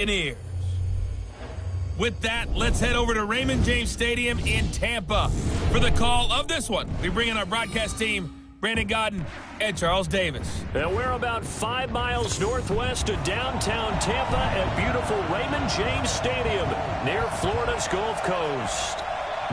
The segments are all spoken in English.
Buccaneers. With that, let's head over to Raymond James Stadium in Tampa for the call of this one. We bring in our broadcast team, Brandon Godden and Charles Davis. And we're about 5 miles northwest of downtown Tampa at beautiful Raymond James Stadium near Florida's Gulf Coast.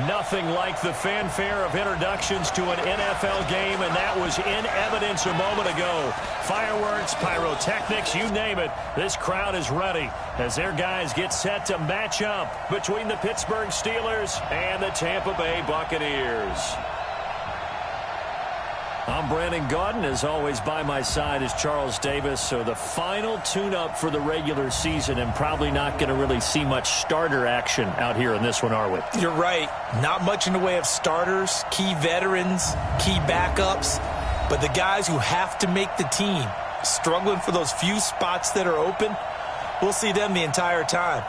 Nothing like the fanfare of introductions to an NFL game, and that was in evidence a moment ago. Fireworks, pyrotechnics, you name it. This crowd is ready as their guys get set to match up between the Pittsburgh Steelers and the Tampa Bay Buccaneers. I'm Brandon Godden. As always, by my side is Charles Davis. So the final tune-up for the regular season, and probably not going to really see much starter action out here in this one, are we? You're right. Not much in the way of starters, key veterans, key backups. But the guys who have to make the team, struggling for those few spots that are open, we'll see them the entire time.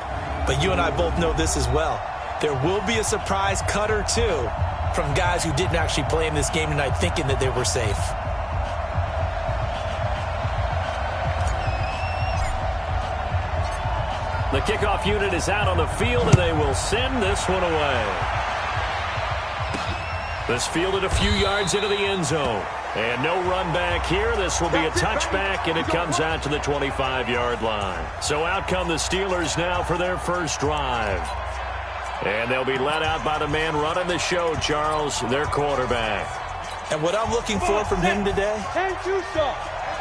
But you and I both know this as well. There will be a surprise cut or two from guys who didn't actually play in this game tonight thinking that they were safe. The kickoff unit is out on the field, and they will send this one away. This fielded a few yards into the end zone. And no run back here. This will be a touchback, and it comes out to the 25-yard line. So out come the Steelers now for their first drive. And they'll be led out by the man running the show, Charles, their quarterback. And what I'm looking for from him today,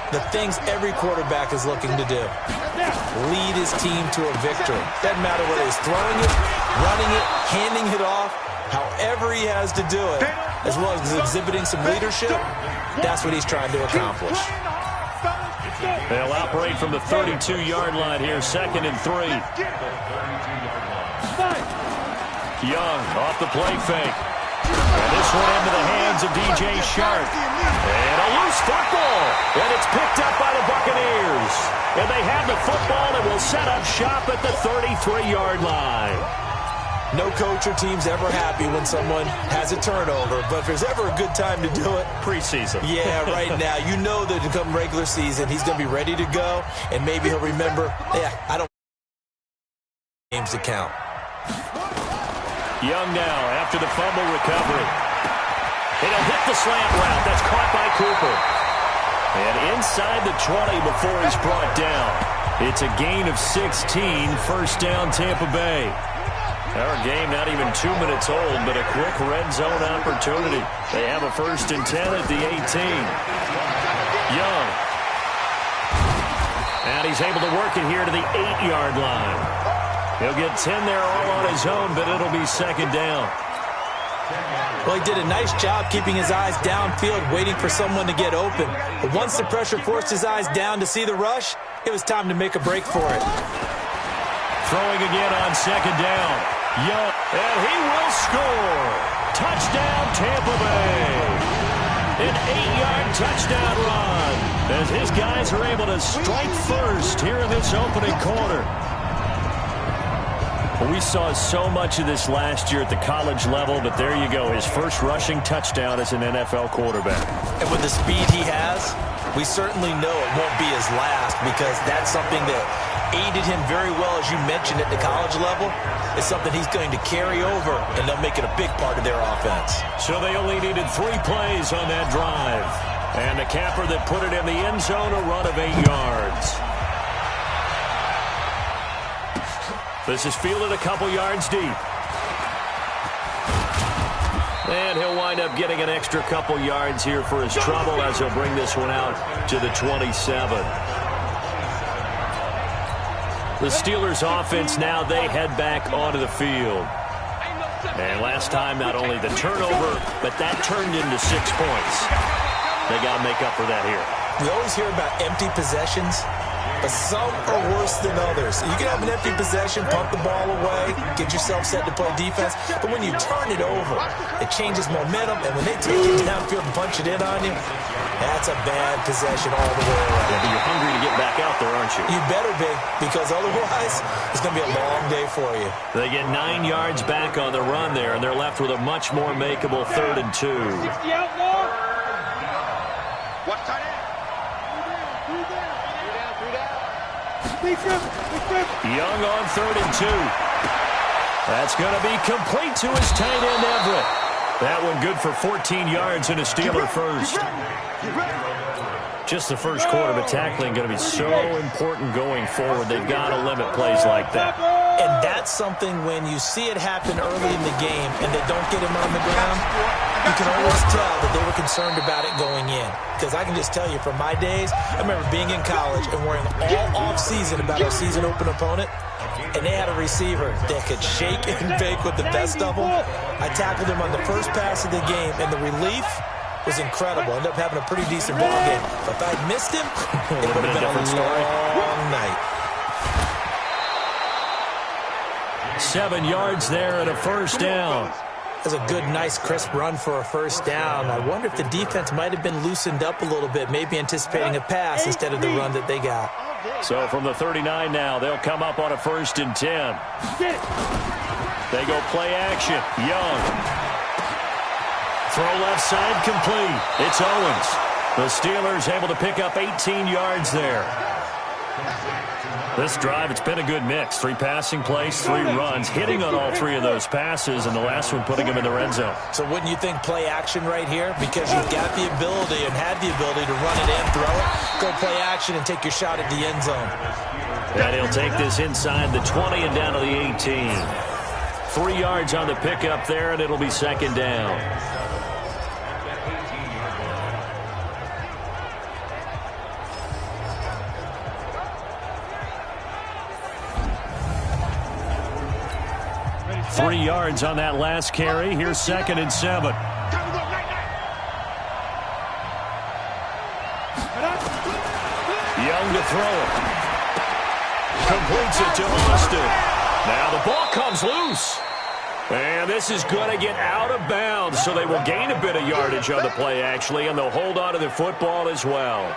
the things every quarterback is looking to do. Lead his team to a victory. Doesn't matter whether he's throwing it, running it, handing it off, however he has to do it, as well as exhibiting some leadership, that's what he's trying to accomplish. They'll operate from the 32-yard line here, 2nd and 3. Young off the play fake. And this one into the hands of DJ Shark. And a loose football. And it's picked up by the Buccaneers. And they have the football and will set up shop at the 33-yard line. No coach or team's ever happy when someone has a turnover. But if there's ever a good time to do it, preseason. Yeah, right now. You know that to come regular season, he's going to be ready to go. And maybe he'll remember, I don't games to count. Young now after the fumble recovery. And he'll hit the slant route. That's caught by Cooper. And inside the 20 before he's brought down. It's a gain of 16. First down, Tampa Bay. Our game not even 2 minutes old, but a quick red zone opportunity. They have a 1st and 10 at the 18. Young. And he's able to work it here to the 8-yard line. He'll get 10 there all on his own, but it'll be 2nd down. Well, he did a nice job keeping his eyes downfield, waiting for someone to get open. But once the pressure forced his eyes down to see the rush, it was time to make a break for it. Throwing again on 2nd down. Young, and he will score. Touchdown, Tampa Bay. An 8-yard touchdown run as his guys are able to strike first here in this opening quarter. We saw so much of this last year at the college level, but there you go. His first rushing touchdown as an NFL quarterback. And with the speed he has, we certainly know it won't be his last, because that's something that aided him very well, as you mentioned, at the college level. It's something he's going to carry over, and they'll make it a big part of their offense. So they only needed 3 plays on that drive. And the capper that put it in the end zone, a run of 8 yards. This is fielded a couple yards deep. And he'll wind up getting an extra couple yards here for his trouble as he'll bring this one out to the 27. The Steelers offense now, they head back onto the field. And last time, not only the turnover, but that turned into 6 points. They got to make up for that here. We always hear about empty possessions, but some are worse than others. You can have an empty possession, punt the ball away, get yourself set to play defense, but when you turn it over, it changes momentum, and when they take it downfield and punch it in on you, that's a bad possession all the way around. Yeah, but you're hungry to get back out there, aren't you? You better be, because otherwise, it's going to be a long day for you. They get 9 yards back on the run there, and they're left with a much more makeable 3rd and 2. 60 out more. Watch tight end. 3 down. Young on 3rd and 2. That's going to be complete to his tight end, Everett. That one good for 14 yards and a Steeler first. Just the first quarter, but tackling going to be so important going forward. They've got to limit plays like that. And that's something when you see it happen early in the game and they don't get him on the ground, you can always tell that they were concerned about it going in. Because I can just tell you from my days, I remember being in college and worrying all off-season about our season open opponent. And they had a receiver that could shake and bake with the best of them. I tackled him on the first pass of the game, and the relief was incredible. Ended up having a pretty decent ball game. But if I'd missed him, it would have been a long night. 7 yards there and a first down. That's a good, nice, crisp run for a first down. I wonder if the defense might have been loosened up a little bit, maybe anticipating a pass instead of the run that they got. So from the 39 now, they'll come up on a 1st and 10. They go play action. Young. Throw left side complete. It's Owens. The Steelers able to pick up 18 yards there. This drive, it's been a good mix. 3 passing plays, 3 runs, hitting on all 3 of those passes, and the last one putting them in the red zone. So wouldn't you think play action right here? Because you've got the ability and had the ability to run it in, throw it, go play action, and take your shot at the end zone. And he'll take this inside the 20 and down to the 18. 3 yards on the pickup there, and it'll be 2nd down. Three yards on that last carry. Here's 2nd and 7. Young to throw it. Completes it to Austin. Now the ball comes loose. And this is going to get out of bounds, so they will gain a bit of yardage on the play, actually, and they'll hold on to the football as well.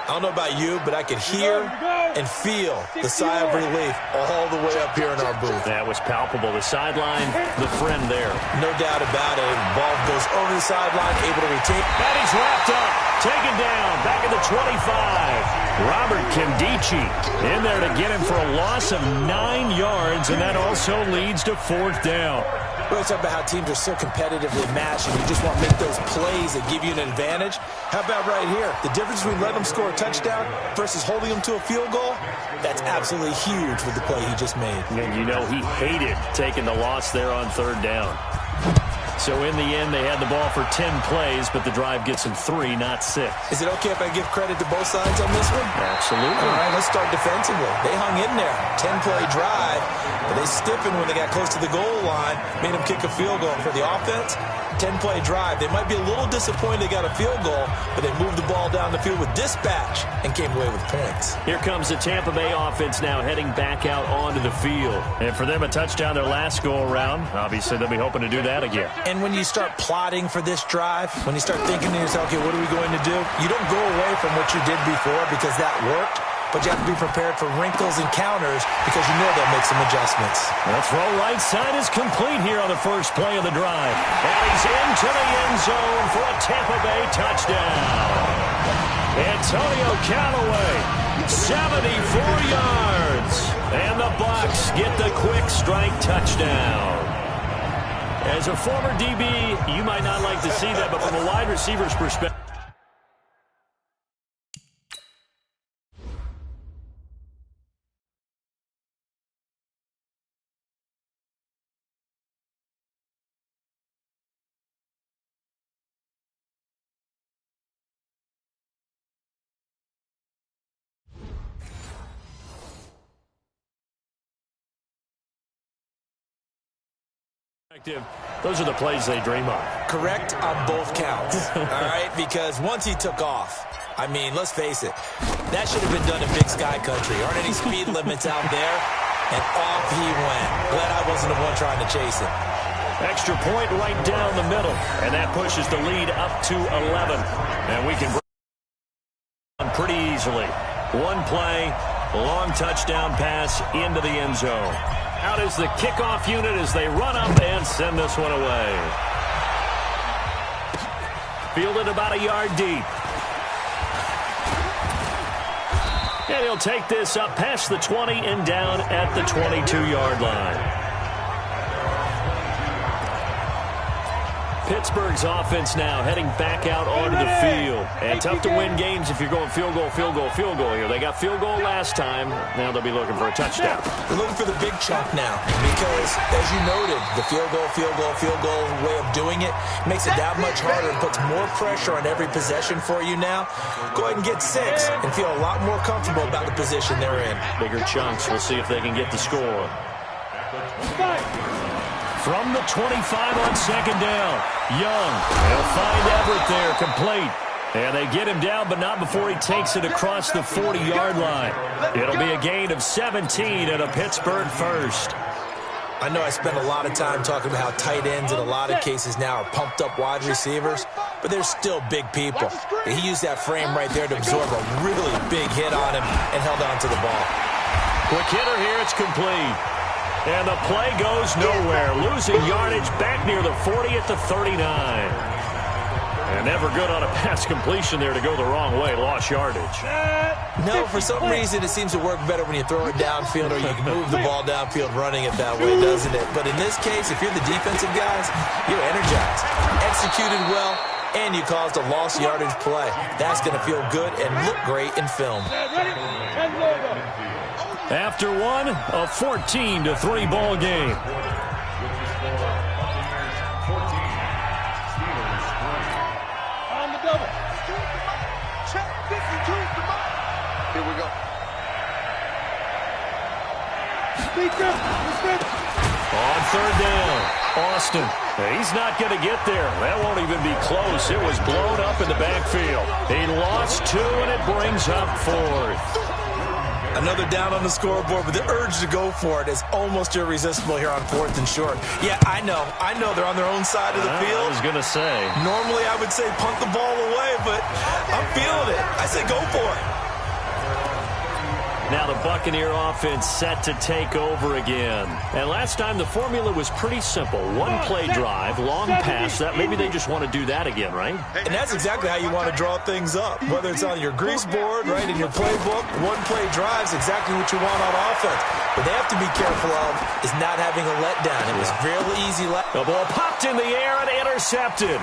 I don't know about you, but I could hear and feel the sigh of relief all the way up here in our booth. That was palpable. The sideline, the friend there. No doubt about it. The ball goes over the sideline, able to retain. And he's wrapped up, taken down, back at the 25. Robert Kimdichie in there to get him for a loss of 9 yards, and that also leads to 4th down. We always talk about how teams are so competitively matched, and you just want to make those plays that give you an advantage. How about right here? The difference between letting them score a touchdown versus holding them to a field goal, that's absolutely huge with the play he just made. And you know he hated taking the loss there on 3rd down. So in the end, they had the ball for 10 plays, but the drive gets them 3, not 6. Is it okay if I give credit to both sides on this one? Absolutely. All right, let's start defensively. They hung in there. 10-play drive, but they stiffened when they got close to the goal line, made them kick a field goal. For the offense, 10-play drive. They might be a little disappointed they got a field goal, but they moved the ball down the field with dispatch and came away with points. Here comes the Tampa Bay offense now heading back out onto the field. And for them, a touchdown their last go-around. Obviously, they'll be hoping to do that again. And when you start plotting for this drive, when you start thinking to yourself, okay, what are we going to do? You don't go away from what you did before because that worked, but you have to be prepared for wrinkles and counters because you know they'll make some adjustments. The throw right side is complete here on the first play of the drive. And he's into the end zone for a Tampa Bay touchdown. Antonio Callaway, 74 yards. And the Bucs get the quick strike touchdown. As a former DB, you might not like to see that, but from a wide receiver's perspective, those are the plays they dream of. Correct on both counts, all right? Because once he took off, I mean, let's face it, that should have been done in Big Sky Country. Aren't any speed limits out there? And off he went. Glad I wasn't the one trying to chase him. Extra point right down the middle, and that pushes the lead up to 11. And we can break on pretty easily. One play, long touchdown pass into the end zone. Out is the kickoff unit as they run up and send this one away. Fielded about a yard deep. And he'll take this up past the 20 and down at the 22-yard line. Pittsburgh's offense now heading back out onto the field. And tough to win games if you're going field goal, field goal, field goal here. They got field goal last time. Now they'll be looking for a touchdown. They're looking for the big chunk now because, as you noted, the field goal way of doing it makes it that much harder and puts more pressure on every possession for you now. Go ahead and get 6 and feel a lot more comfortable about the position they're in. Bigger chunks. We'll see if they can get the score. From the 25 on second down, Young. They'll find Everett there, complete. And they get him down, but not before he takes it across the 40-yard line. It'll be a gain of 17 and a Pittsburgh first. I know I spend a lot of time talking about how tight ends in a lot of cases now are pumped-up wide receivers, but they're still big people. And he used that frame right there to absorb a really big hit on him and held on to the ball. Quick hitter here, it's complete. And the play goes nowhere. Losing yardage back near the 40 at the 39. And never good on a pass completion there to go the wrong way. Lost yardage. No, for some reason it seems to work better when you throw it downfield or you can move the ball downfield running it that way, doesn't it? But in this case, if you're the defensive guys, you're energized. Executed well, and you caused a lost yardage play. That's going to feel good and look great in film. After one, a 14-3 ball game. On the double. Check 52. Here we go. On third down, Austin. He's not going to get there. That won't even be close. It was blown up in the backfield. He lost 2, and it brings up 4th. Another down on the scoreboard, but the urge to go for it is almost irresistible here on 4th and short. Yeah, I know they're on their own side of the field. I was going to say. Normally I would say punt the ball away, but I'm feeling it. I say go for it. Now the Buccaneer offense set to take over again. And last time the formula was pretty simple. One play drive, long pass. That maybe they just want to do that again, right? And that's exactly how you want to draw things up. Whether it's on your grease board, right, in your playbook, one play drive's exactly what you want on offense. What they have to be careful of is not having a letdown. It was really easy. The ball popped in the air and intercepted.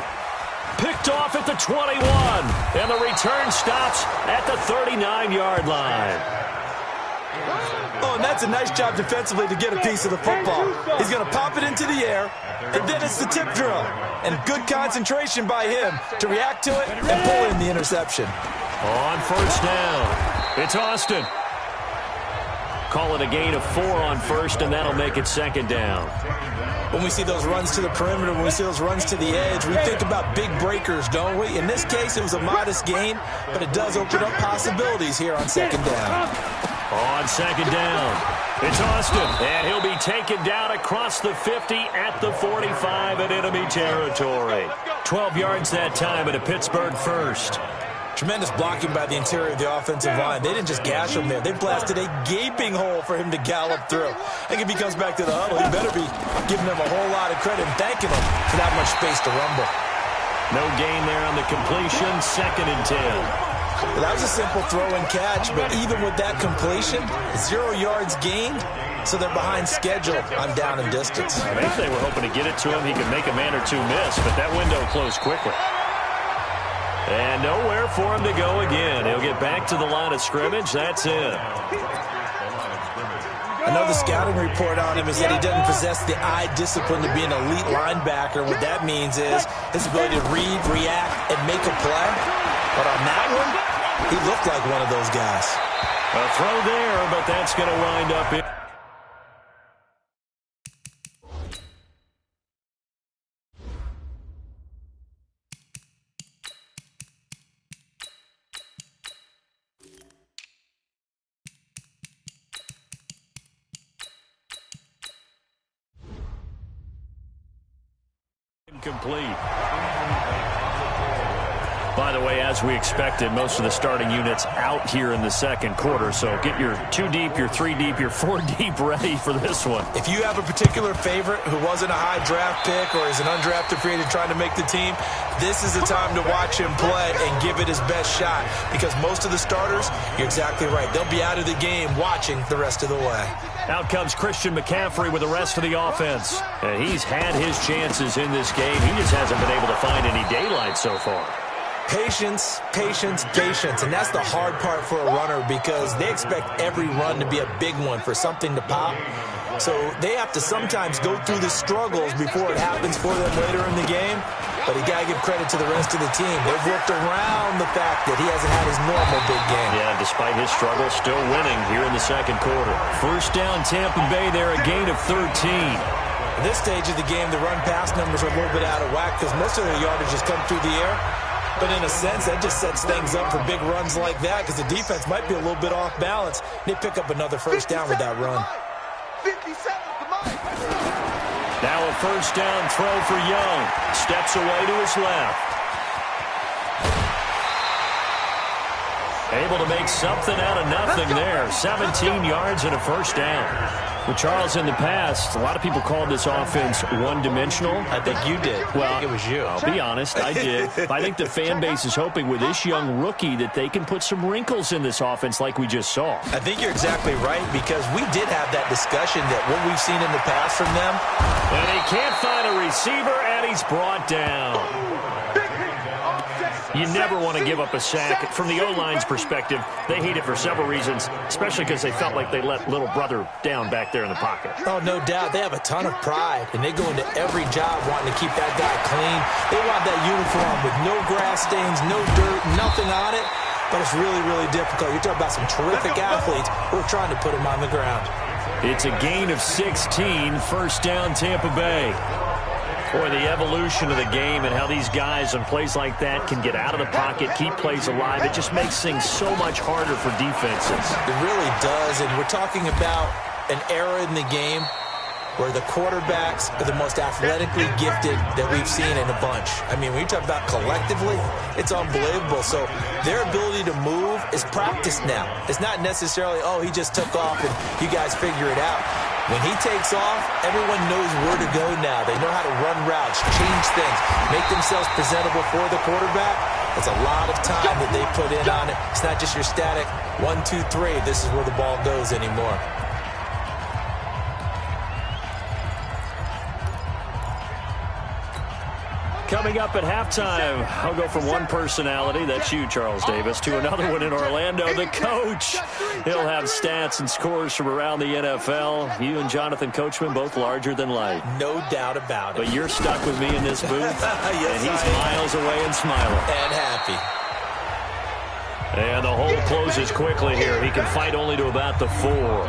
Picked off at the 21. And the return stops at the 39-yard line. Oh, and that's a nice job defensively to get a piece of the football. He's going to pop it into the air, and then it's the tip drill. And good concentration by him to react to it and pull in the interception. On first down, it's Austin. Call it a gain of 4 on first, and that'll make it second down. When we see those runs to the perimeter, when we see those runs to the edge, we think about big breakers, don't we? In this case, it was a modest gain, but it does open up possibilities here on second down. On second down, it's Austin, and he'll be taken down across the 50 at the 45 in enemy territory. 12 yards that time at a Pittsburgh first. Tremendous blocking by the interior of the offensive line. They didn't just gash him there. They blasted a gaping hole for him to gallop through. I think if he comes back to the huddle, he better be giving them a whole lot of credit and thanking them for that much space to rumble. No gain there on the completion, 2nd and 10. Well, that was a simple throw and catch, but even with that completion, 0 yards gained, so they're behind schedule on down and distance. I think they were hoping to get it to him. He could make a man or two miss, but that window closed quickly. And nowhere for him to go again. He'll get back to the line of scrimmage. That's it. I know the scouting report on him is that he doesn't possess the eye discipline to be an elite linebacker. What that means is his ability to read, react, and make a play. But on that one, he looked like one of those guys. A throw there, but that's going to wind up in. Incomplete. By the way, as we expected, most of the starting units out here in the second quarter. So get your 2 deep, your 3 deep, your 4 deep ready for this one. If you have a particular favorite who wasn't a high draft pick or is an undrafted free agent trying to make the team, this is the time to watch him play and give it his best shot. Because most of the starters, you're exactly right, they'll be out of the game watching the rest of the way. Out comes Christian McCaffrey with the rest of the offense. And he's had his chances in this game. He just hasn't been able to find any daylight so far. Patience, patience, patience. And that's the hard part for a runner because they expect every run to be a big one for something to pop. So they have to sometimes go through the struggles before it happens for them later in the game. But you got to give credit to the rest of the team. They've worked around the fact that he hasn't had his normal big game. Yeah, despite his struggles, still winning here in the second quarter. First down, Tampa Bay there, a gain of 13. At this stage of the game, the run-pass numbers are a little bit out of whack because most of their yardage has come through the air. But in a sense, that just sets things up for big runs like that because the defense might be a little bit off balance. They pick up another first down with that run. 57 to Mike. Now a first down throw for Young. Steps away to his left. Able to make something out of nothing there. 17 yards and a first down. Well, Charles, in the past, a lot of people called this offense one-dimensional. I think you did. Well, I think it was you. I'll be honest, I did. I think the fan base is hoping with this young rookie that they can put some wrinkles in this offense like we just saw. I think you're exactly right because we did have that discussion that what we've seen in the past from them. And he can't find a receiver, and he's brought down. You never want to give up a sack. From the O-line's perspective, they hate it for several reasons, especially because they felt like they let little brother down back there in the pocket. Oh, no doubt. They have a ton of pride, and they go into every job wanting to keep that guy clean. They want that uniform with no grass stains, no dirt, nothing on it, but it's really, really difficult. You're talking about some terrific athletes who are trying to put him on the ground. It's a gain of 16, first down Tampa Bay. Boy, the evolution of the game and how these guys on plays like that can get out of the pocket, keep plays alive, it just makes things so much harder for defenses. It really does, and we're talking about an era in the game where the quarterbacks are the most athletically gifted that we've seen in a bunch. I mean, when you talk about collectively, it's unbelievable. So their ability to move is practiced now. It's not necessarily, oh, he just took off and you guys figure it out. When he takes off, everyone knows where to go now. They know how to run routes, change things, make themselves presentable for the quarterback. It's a lot of time that they put in on it. It's not just your static 1, 2, 3. This is where the ball goes anymore. Coming up at halftime, I'll go from one personality, that's you, Charles Davis, to another one in Orlando, the coach. He'll have stats and scores from around the NFL. You and Jonathan Coachman, both larger than life. No doubt about it. But you're stuck with me in this booth, yes, and he's miles away and smiling. And happy. And the hole closes quickly here. He can fight only to about the 4.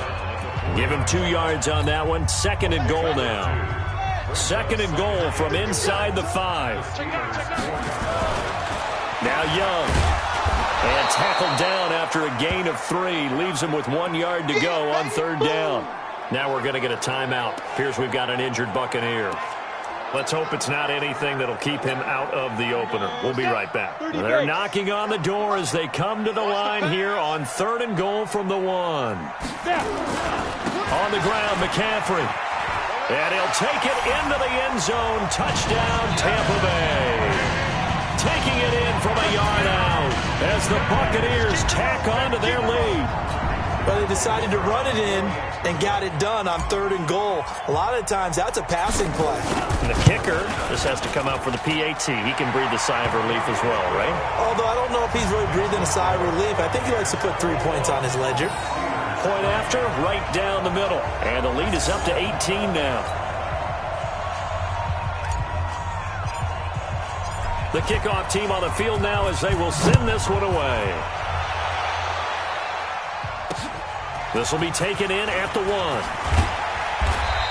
Give him 2 yards on that one. Second and goal now. Second and goal from inside the 5. Now Young. And tackled down after a gain of 3. Leaves him with 1 yard to go on third down. Now we're going to get a timeout. Appears we've got an injured Buccaneer. Let's hope it's not anything that'll keep him out of the opener. We'll be right back. They're knocking on the door as they come to the line here on third and goal from the 1. On the ground, McCaffrey. And he'll take it into the end zone. Touchdown, Tampa Bay. Taking it in from a yard out as the Buccaneers tack on to their lead. Well, they decided to run it in and got it done on third and goal. A lot of times, that's a passing play. And the kicker, this has to come out for the PAT. He can breathe a sigh of relief as well, right? Although I don't know if he's really breathing a sigh of relief. I think he likes to put 3 points on his ledger. Point after, right down the middle. And the lead is up to 18 now. The kickoff team on the field now as they will send this one away. This will be taken in at the 1.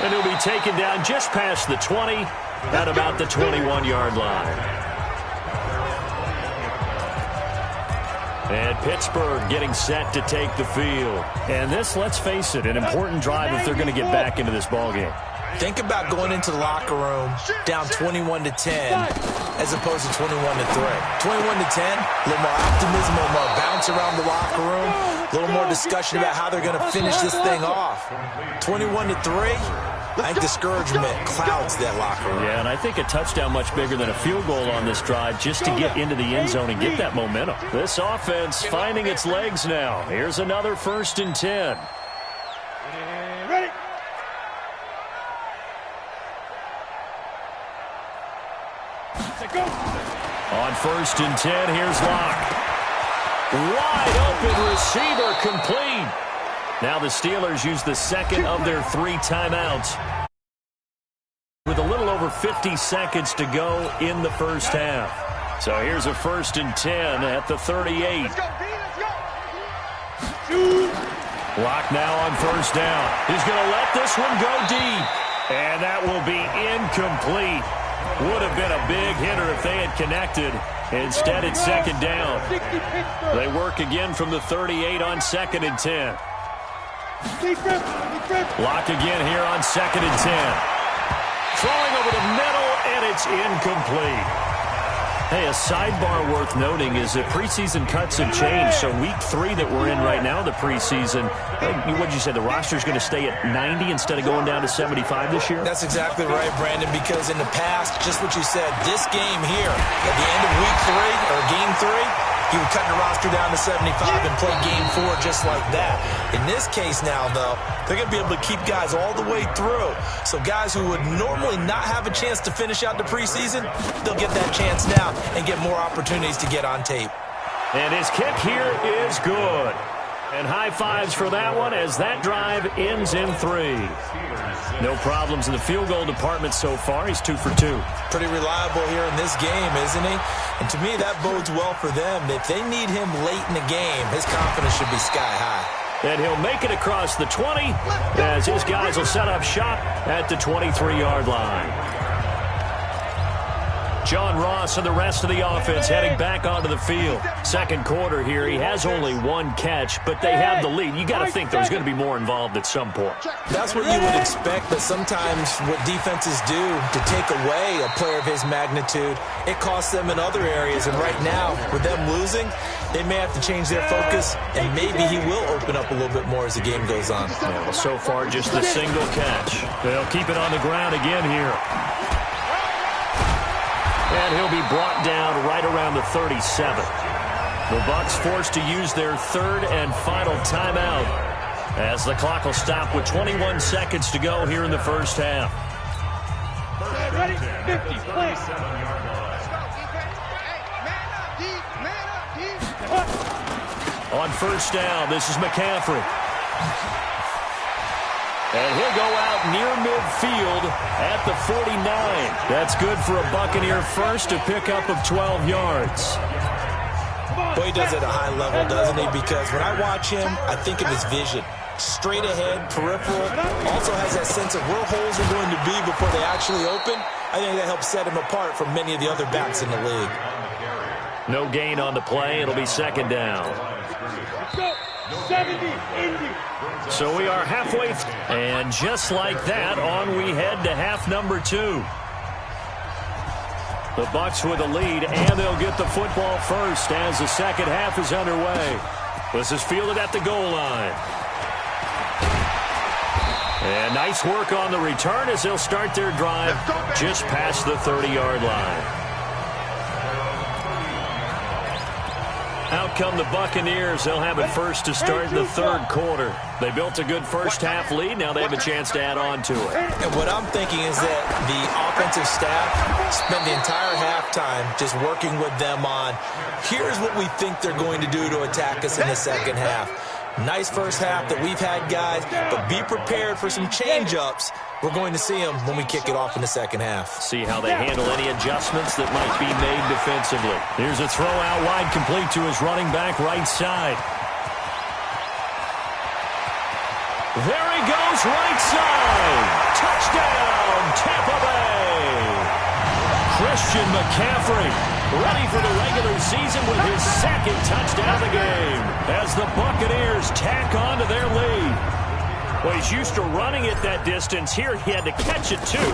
And he'll be taken down just past the 20 at about the 21-yard line. And Pittsburgh getting set to take the field. And this, let's face it, an important drive if they're going to get back into this ballgame. Think about going into the locker room down 21-10 as opposed to 21-3. 21-10, a little more optimism, a little more bounce around the locker room, a little more discussion about how they're going to finish this thing off. 21-3. I think discouragement clouds that locker room. Yeah, and I think a touchdown much bigger than a field goal on this drive just to get into the end zone and get that momentum. This offense finding its legs now. Here's another 1st and 10. Ready? On 1st and 10, here's Locke. Wide open receiver complete. Now the Steelers use the second of their 3 timeouts with a little over 50 seconds to go in the first half. So here's a 1st and 10 at the 38. Let's go, B, let's go. Locke now on 1st down. He's going to let this one go deep. And that will be incomplete. Would have been a big hitter if they had connected. Instead, it's 2nd down. They work again from the 38 on 2nd and 10. Locke again here on 2nd and 10. Throwing over the middle, and it's incomplete. Hey, a sidebar worth noting is that preseason cuts have changed. So week 3 that we're in right now, the preseason, what did you say, the roster's going to stay at 90 instead of going down to 75 this year? That's exactly right, Brandon, because in the past, just what you said, this game here, at the end of week 3, or game 3, he would cut the roster down to 75 and play game 4 just like that. In this case now, though, they're going to be able to keep guys all the way through. So guys who would normally not have a chance to finish out the preseason, they'll get that chance now and get more opportunities to get on tape. And his kick here is good. And high fives for that one as that drive ends in 3. No problems in the field goal department so far. He's 2 for 2. Pretty reliable here in this game, isn't he? And to me, that bodes well for them. If they need him late in the game, his confidence should be sky high. And he'll make it across the 20 as his guys will set up shop at the 23-yard line. John Ross and the rest of the offense heading back onto the field. Second quarter here, he has only 1 catch, but they have the lead. You got to think there's going to be more involved at some point. That's what you would expect, but sometimes what defenses do to take away a player of his magnitude, it costs them in other areas. And right now, with them losing, they may have to change their focus, and maybe he will open up a little bit more as the game goes on. Yeah, well, so far, just the single catch. They'll keep it on the ground again here. And he'll be brought down right around the 37. The Bucs forced to use their 3rd and final timeout as the clock will stop with 21 seconds to go here in the first half. Ready? 50, please. On 1st down, this is McCaffrey. And he'll go out near midfield at the 49. That's good for a Buccaneer first, a pickup of 12 yards. Boy, he does it at a high level, doesn't he? Because when I watch him, I think of his vision. Straight ahead, peripheral. Also has that sense of where holes are going to be before they actually open. I think that helps set him apart from many of the other backs in the league. No gain on the play. It'll be 2nd down. 70, Indy. So we are halfway and just like that, on we head to half number 2. The Bucs with a lead, and they'll get the football first as the second half is underway. This is fielded at the goal line. And nice work on the return as they'll start their drive just past the 30-yard line. Out come the Buccaneers. They'll have it first to start the 3rd quarter. They built a good first half lead. Now they have a chance to add on to it. And what I'm thinking is that the offensive staff spent the entire halftime just working with them on, here's what we think they're going to do to attack us in the second half. Nice first half that we've had, guys, but be prepared for some change-ups. We're going to see them when we kick it off in the second half. See how they handle any adjustments that might be made defensively. Here's a throw out wide, complete to his running back right side. There he goes, right side. Touchdown, Tampa Bay. Christian McCaffrey ready for the regular season with his 2nd touchdown of the game as the Buccaneers tack on to their lead. Well, he's used to running it that distance. Here he had to catch it, too,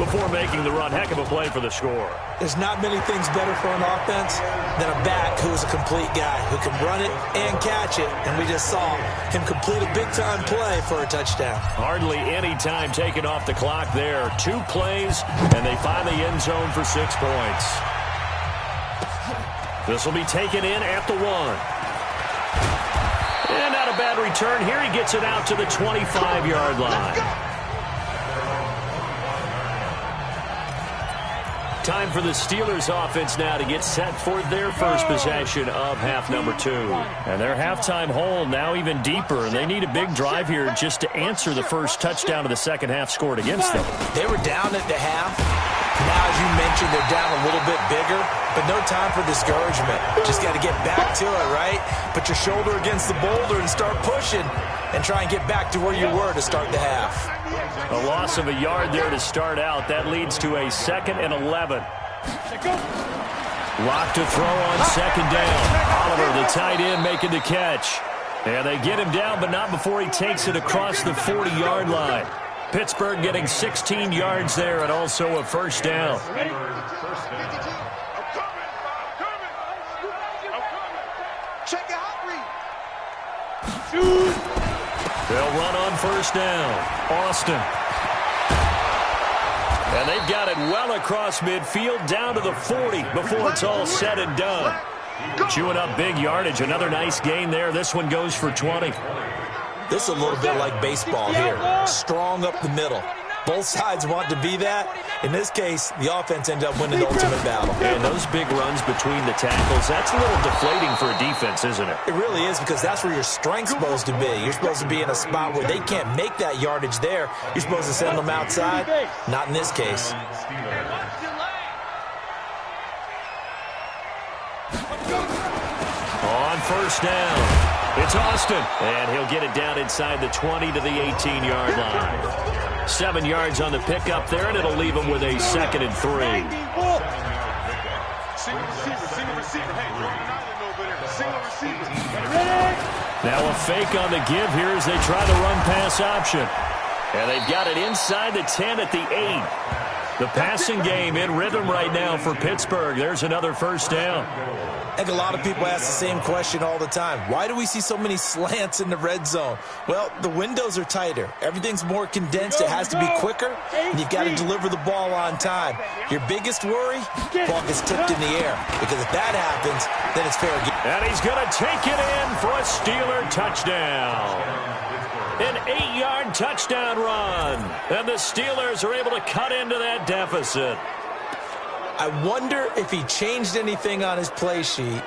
before making the run. Heck of a play for the score. There's not many things better for an offense than a back who is a complete guy who can run it and catch it. And we just saw him complete a big-time play for a touchdown. Hardly any time taken off the clock there. 2 plays, and they find the end zone for 6 points. This will be taken in at the 1. And not a bad return. Here he gets it out to the 25-yard line. Time for the Steelers offense now to get set for their first possession of half number 2. And their halftime hole now even deeper. And they need a big drive here just to answer the first touchdown of the second half scored against them. They were down at the half. Now, as you mentioned, they're down a little bit bigger, but no time for discouragement. Just got to get back to it, right? Put your shoulder against the boulder and start pushing and try and get back to where you were to start the half. A loss of a yard there to start out. That leads to a 2nd and 11. Lock to throw on 2nd down. Oliver, the tight end, making the catch. And they get him down, but not before he takes it across the 40-yard line. Pittsburgh getting 16 yards there and also a first down. They'll run on first down. Austin. And they've got it well across midfield down to the 40 before it's all said and done. Chewing up big yardage. Another nice gain there. This one goes for 20. This is a little bit like baseball here. Strong up the middle. Both sides want to be that. In this case, the offense ended up winning the ultimate battle. And those big runs between the tackles, that's a little deflating for a defense, isn't it? It really is, because that's where your strength's supposed to be. You're supposed to be in a spot where they can't make that yardage there. You're supposed to send them outside. Not in this case. On first down, it's Austin. And he'll get it down inside the 20 to the 18-yard line. 7 yards on the pickup there, and it'll leave him with a 2nd and 3. Now a fake on the give here as they try the run-pass option. And they've got it inside the 10 at the 8. The passing game in rhythm right now for Pittsburgh. There's another first down. I think a lot of people ask the same question all the time. Why do we see so many slants in the red zone? Well, the windows are tighter. Everything's more condensed. It has to be quicker, and you've got to deliver the ball on time. Your biggest worry, ball gets tipped in the air, because if that happens, then it's fair game. And he's going to take it in for a Steeler touchdown. An 8-yard touchdown run. And the Steelers are able to cut into that deficit. I wonder if he changed anything on his play sheet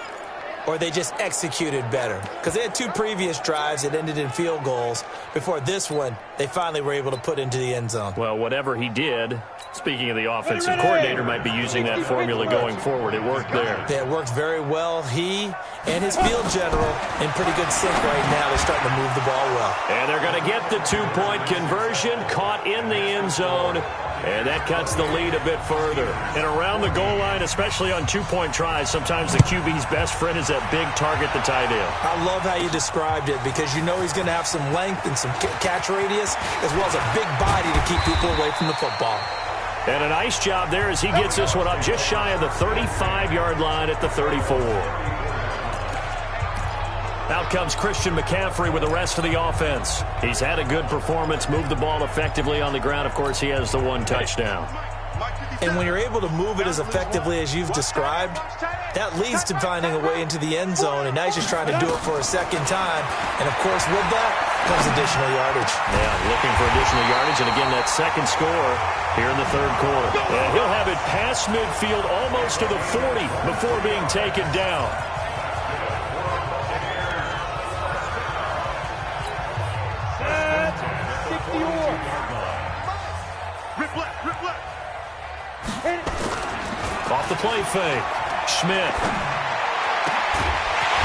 or they just executed better. Because they had 2 previous drives that ended in field goals. Before this one, they finally were able to put into the end zone. Well, whatever he did, speaking of the offensive coordinator, might be using that formula going forward. It worked there. Yeah, it worked very well. He and his field general in pretty good sync right now. They're starting to move the ball well. And they're going to get the 2-point conversion, caught in the end zone. And that cuts the lead a bit further. And around the goal line, especially on 2-point tries, sometimes the QB's best friend is that big target, the tight end. I love how you described it, because you know he's going to have some length and some catch radius, as well as a big body to keep people away from the football. And a nice job there as he gets this one up just shy of the 35-yard line at the 34. Out comes Christian McCaffrey with the rest of the offense. He's had a good performance, moved the ball effectively on the ground. Of course, he has the 1 touchdown. And when you're able to move it as effectively as you've described, that leads to finding a way into the end zone, and now he's just trying to do it for a second time. And, of course, with that comes additional yardage. Yeah, looking for additional yardage, and again, that second score here in the third quarter. And he'll have it past midfield almost to the 40 before being taken down. Off the play fake. Schmidt.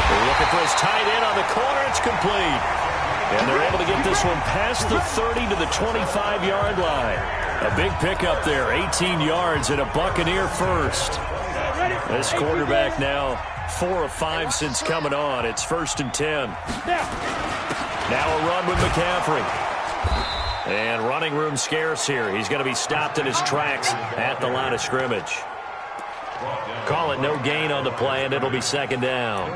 They're looking for his tight end on the corner. It's complete. And they're able to get this one past the 30 to the 25-yard line. A big pickup there. 18 yards and a Buccaneer first. This quarterback now 4 of 5 since coming on. It's 1st and 10. Now a run with McCaffrey. And running room scarce here. He's going to be stopped in his tracks at the line of scrimmage. Call it no gain on the play, and it'll be second down.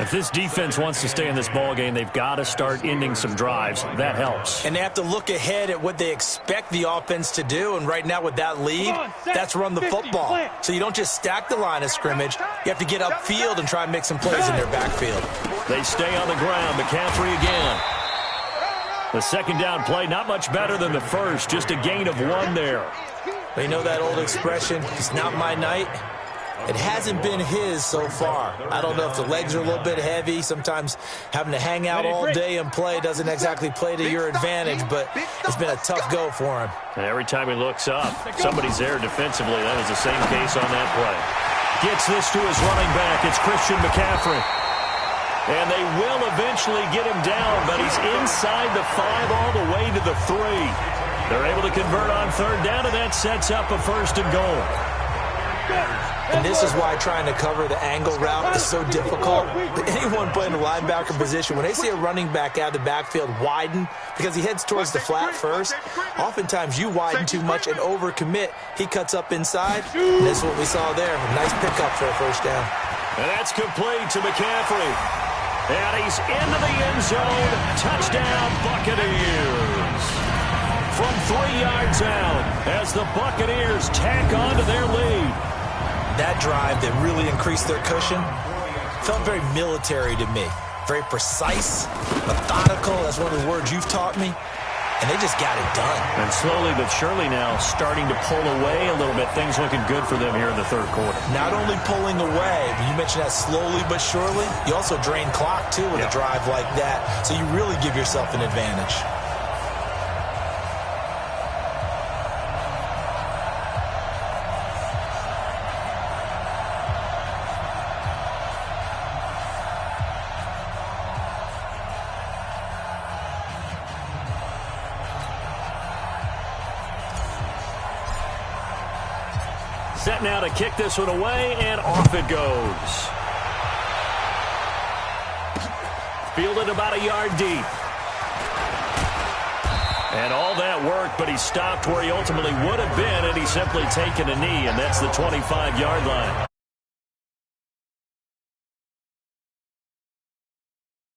If this defense wants to stay in this ball game, they've got to start ending some drives. That helps. And they have to look ahead at what they expect the offense to do. And right now with that lead, that's run the football. So you don't just stack the line of scrimmage. You have to get upfield and try and make some plays in their backfield. They stay on the ground. McCaffrey again. The second down play, not much better than the first. Just a gain of 1 there. You know that old expression, it's not my night? It hasn't been his so far. I don't know if the legs are a little bit heavy. Sometimes having to hang out all day and play doesn't exactly play to your advantage, but it's been a tough go for him. And every time he looks up, somebody's there defensively. That was the same case on that play. Gets this to his running back. It's Christian McCaffrey. And they will eventually get him down, but he's inside the 5 all the way to the 3. They're able to convert on third down, and that sets up a first and goal. And this is why trying to cover the angle route is so difficult. Anyone playing the linebacker position, when they see a running back out of the backfield widen, because he heads towards the flat first, oftentimes you widen too much and overcommit. He cuts up inside, and this is what we saw there. A nice pickup for a first down. And that's complete to McCaffrey. And he's into the end zone. Touchdown, Buccaneers. From 3 yards out as the Buccaneers tack on to their lead. That drive that really increased their cushion felt very military to me. Very precise, methodical. That's one of the words you've taught me. And they just got it done. And slowly but surely now starting to pull away a little bit. Things looking good for them here in the third quarter. Not only pulling away, but you mentioned that slowly but surely. You also drain clock, too, with a drive like that. So you really give yourself an advantage. Set now to kick this one away, and off it goes. Fielded about a yard deep. And all that work, but he stopped where he ultimately would have been, and he's simply taken a knee, and that's the 25-yard line.